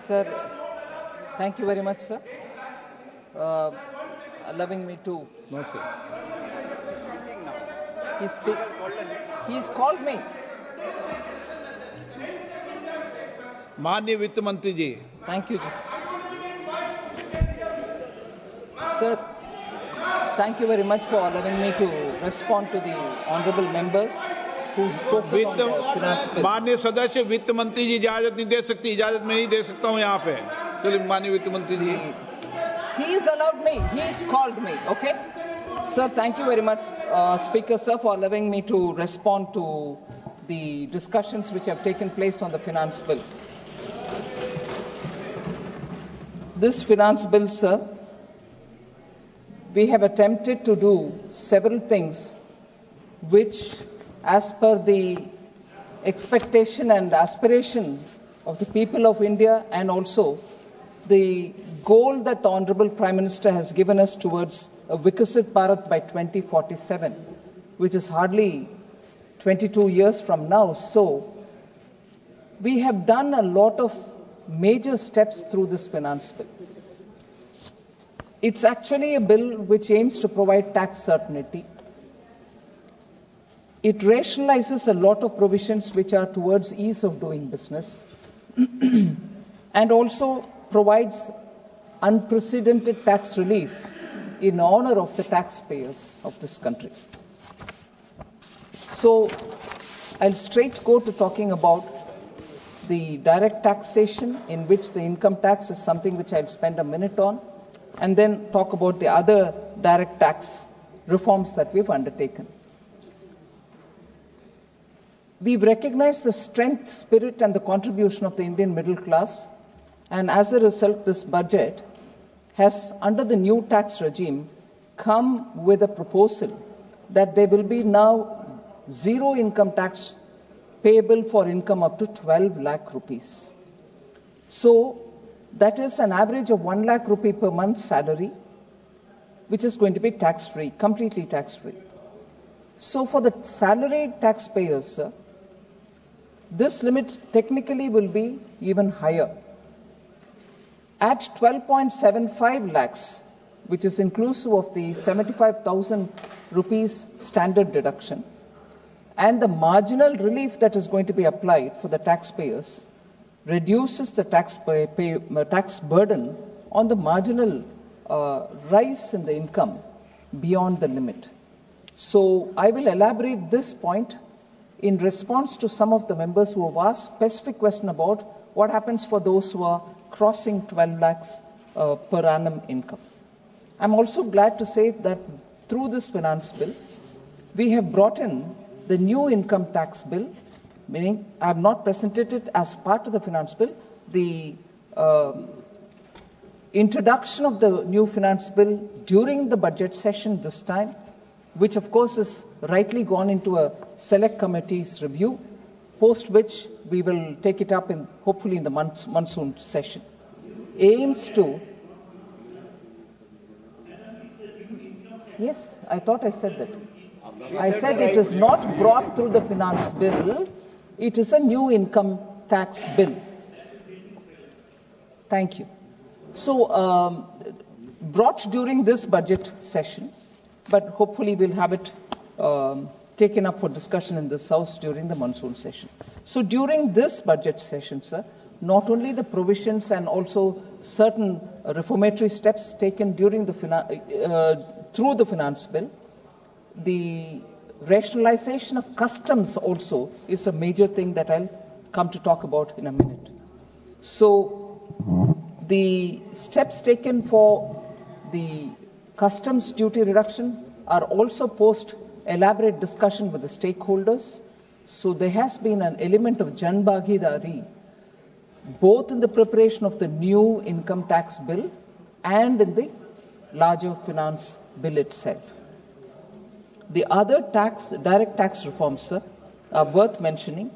Sir, thank you very much, sir. Allowing me to. No, sir. He's called me. माननीय वित्त मंत्री जी. Thank you, sir. Thank you very much for allowing me to respond to the honourable members who spoke on the finance bill. माननीय सदस्य वित्त मंत्री जी इजाजत नहीं दे सकती, इजाजत मैं नहीं दे सकता हूं यहाँ पे. चलिए माननीय वित्त मंत्री जी. He's allowed me. He's called me. Okay, sir. Thank you very much, Speaker sir, for allowing me to respond to the discussions which have taken place on the finance bill. This finance bill, sir, we have attempted to do several things which, as per the expectation and aspiration of the people of India, and also the goal that the Honourable Prime Minister has given us towards a Vikasit Bharat by 2047, which is hardly 22 years from now. So, we have done a lot of major steps through this finance bill. It's actually a bill which aims to provide tax certainty. It rationalizes a lot of provisions which are towards ease of doing business and also provides unprecedented tax relief in honor of the taxpayers of this country. So, I'll straight go to talking about the direct taxation, in which the income tax is something which I'll spend a minute on, and then talk about the other direct tax reforms that we've undertaken. We've recognized the strength, spirit, and the contribution of the Indian middle class, and as a result, this budget has, under the new tax regime, come with a proposal that there will be now zero income tax payable for income up to 12 lakh rupees. So, that is an average of 1 lakh rupee per month salary, which is going to be tax-free, completely tax-free. So, for the salaried taxpayers, this limit technically will be even higher. At 12.75 lakhs, which is inclusive of the 75,000 rupees standard deduction, and the marginal relief that is going to be applied for the taxpayers reduces the tax burden on the marginal rise in the income beyond the limit. So I will elaborate this point in response to some of the members who have asked specific question about what happens for those who are crossing 12 lakhs per annum income. I'm also glad to say that through this finance bill, we have brought in the new income tax bill, meaning I have not presented it as part of the finance bill. The introduction of the new finance bill during the budget session this time, which of course is rightly gone into a select committee's review, post which we will take it up in hopefully in the monsoon session, aims to. Yes, I thought I said that. I said it is not brought through the finance bill, it is a new income tax bill. Thank you. So, brought during this budget session, but hopefully we'll have it taken up for discussion in this House during the monsoon session. So, during this budget session, sir, not only the provisions and also certain reformatory steps taken during the through the finance bill, the rationalization of customs also is a major thing that I'll come to talk about in a minute. So, the steps taken for the customs duty reduction are also post elaborate discussion with the stakeholders. So, there has been an element of Jan Bhagidari both in the preparation of the new income tax bill and in the larger finance bill itself. The other direct tax reforms, sir, are worth mentioning.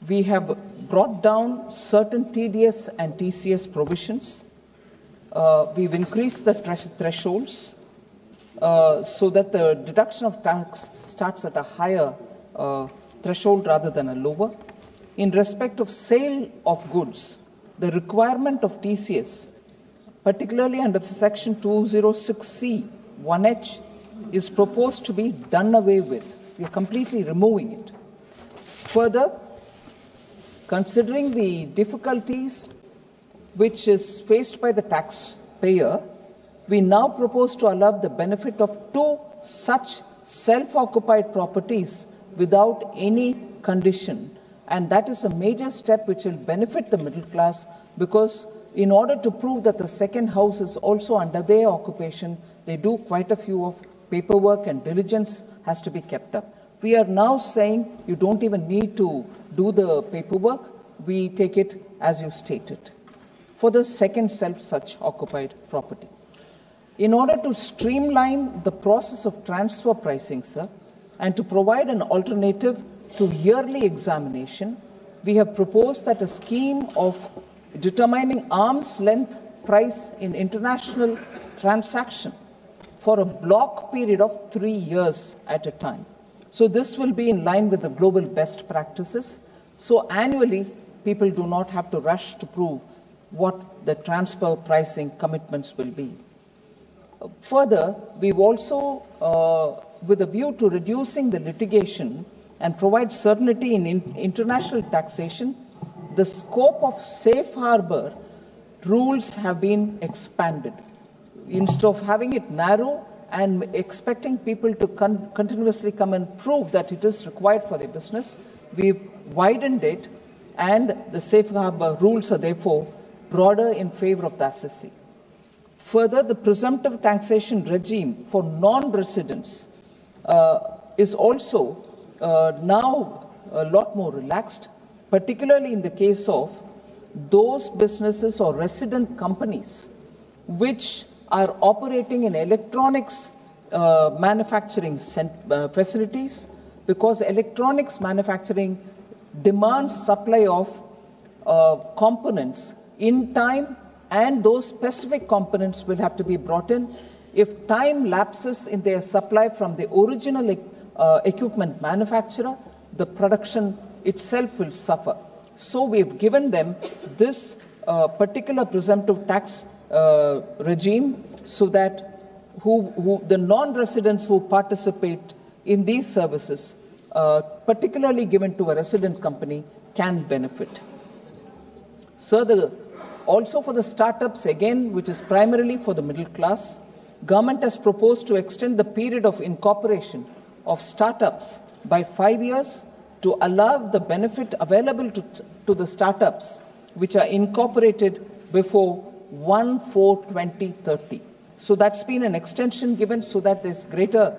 We have brought down certain TDS and TCS provisions. We've increased the thresholds so that the deduction of tax starts at a higher threshold rather than a lower. In respect of sale of goods, the requirement of TCS, particularly under the section 206C 1H, is proposed to be done away with. We are completely removing it. Further, considering the difficulties which is faced by the taxpayer, we now propose to allow the benefit of 2 such self-occupied properties without any condition. And that is a major step which will benefit the middle class, because in order to prove that the second house is also under their occupation, they do quite a few of paperwork and diligence has to be kept up. We are now saying you don't even need to do the paperwork. We take it as you stated for the second such occupied property. In order to streamline the process of transfer pricing, sir, and to provide an alternative to yearly examination, we have proposed that a scheme of determining arm's length price in international transaction for a block period of 3 years at a time. So this will be in line with the global best practices. So annually, people do not have to rush to prove what the transfer pricing commitments will be. Further, we've also, with a view to reducing the litigation and provide certainty in international taxation, the scope of safe harbor rules have been expanded. Instead of having it narrow and expecting people to continuously come and prove that it is required for their business, we've widened it, and the safe harbor rules are therefore broader in favor of the assessee. Further, the presumptive taxation regime for non-residents is also now a lot more relaxed, particularly in the case of those businesses or resident companies which are operating in electronics manufacturing facilities, because electronics manufacturing demands supply of components in time, and those specific components will have to be brought in. If time lapses in their supply from the original equipment manufacturer, the production itself will suffer. So we've given them this particular presumptive tax regime, so that the non-residents who participate in these services, particularly given to a resident company, can benefit. So also for the startups, again, which is primarily for the middle class, government has proposed to extend the period of incorporation of startups by 5 years to allow the benefit available to the startups which are incorporated before 1/4/2030. So that's been an extension given so that there's greater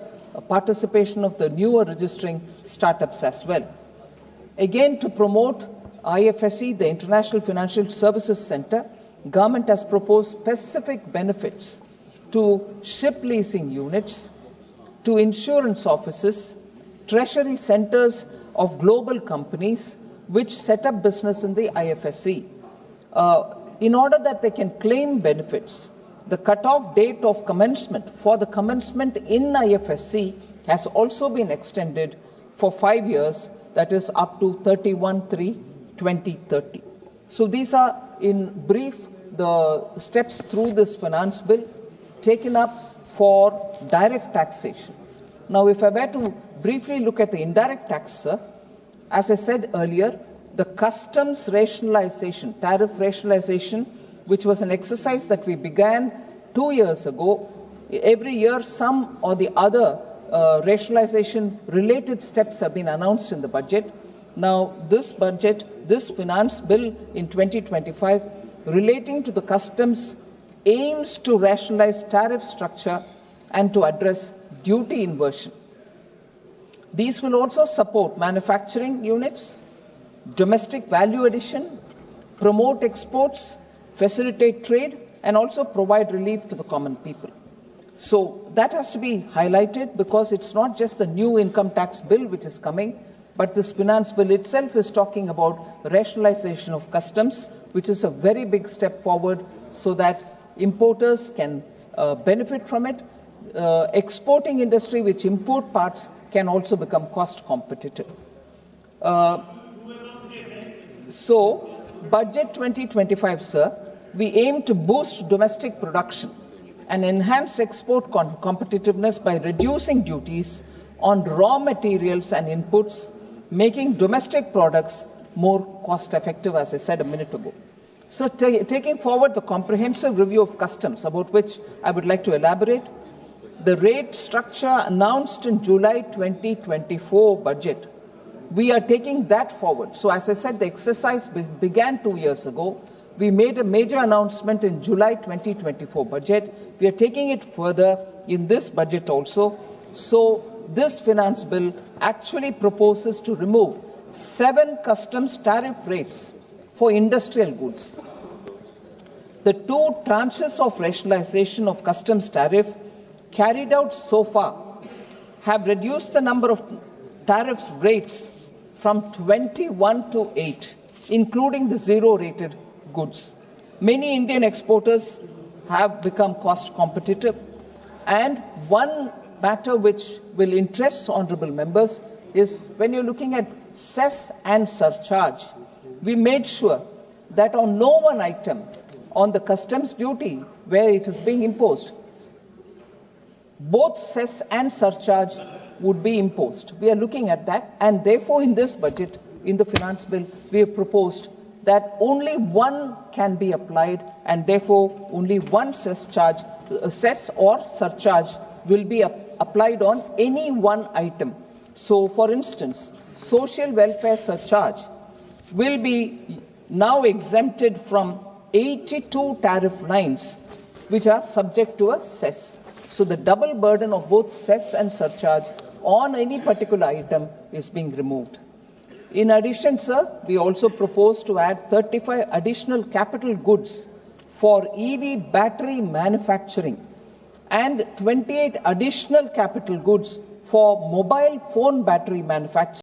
participation of the newer registering startups as well. Again, to promote IFSC, the International Financial Services Center, government has proposed specific benefits to ship leasing units, to insurance offices, treasury centers of global companies which set up business in the IFSC. In order that they can claim benefits, the cutoff date of commencement for the commencement in IFSC has also been extended for 5 years, that is up to 31/3/2030. So these are in brief the steps through this finance bill taken up for direct taxation. Now, if I were to briefly look at the indirect tax, sir, as I said earlier, the customs rationalization, tariff rationalization, which was an exercise that we began 2 years ago, every year some or the other rationalization related steps have been announced in the budget. Now, this budget, this finance bill in 2025 relating to the customs aims to rationalize tariff structure and to address duty inversion. These will also support manufacturing units, domestic value addition, promote exports, facilitate trade, and also provide relief to the common people. So that has to be highlighted, because it's not just the new income tax bill which is coming, but this finance bill itself is talking about rationalization of customs, which is a very big step forward so that importers can benefit from it. Exporting industry which import parts can also become cost competitive. So Budget 2025, sir, we aim to boost domestic production and enhance export competitiveness by reducing duties on raw materials and inputs, making domestic products more cost effective, as I said a minute ago. So taking forward the comprehensive review of customs, about which I would like to elaborate, the rate structure announced in July 2024 budget, we are taking that forward. So as I said, the exercise began 2 years ago. We made a major announcement in July 2024 budget. We are taking it further in this budget also. So this finance bill actually proposes to remove 7 customs tariff rates for industrial goods. The 2 tranches of rationalization of customs tariff carried out so far have reduced the number of tariff rates from 21 to 8, including the zero-rated goods. Many Indian exporters have become cost competitive, and one matter which will interest honourable members is when you're looking at cess and surcharge, we made sure that on no one item on the customs duty where it is being imposed, both cess and surcharge would be imposed. We are looking at that, and therefore in this budget, in the finance bill, we have proposed that only one can be applied, and therefore only one cess or surcharge will be applied on any one item. So, for instance, social welfare surcharge will be now exempted from 82 tariff lines which are subject to a cess. So the double burden of both cess and surcharge on any particular item is being removed. In addition, sir, we also propose to add 35 additional capital goods for EV battery manufacturing and 28 additional capital goods for mobile phone battery manufacturing.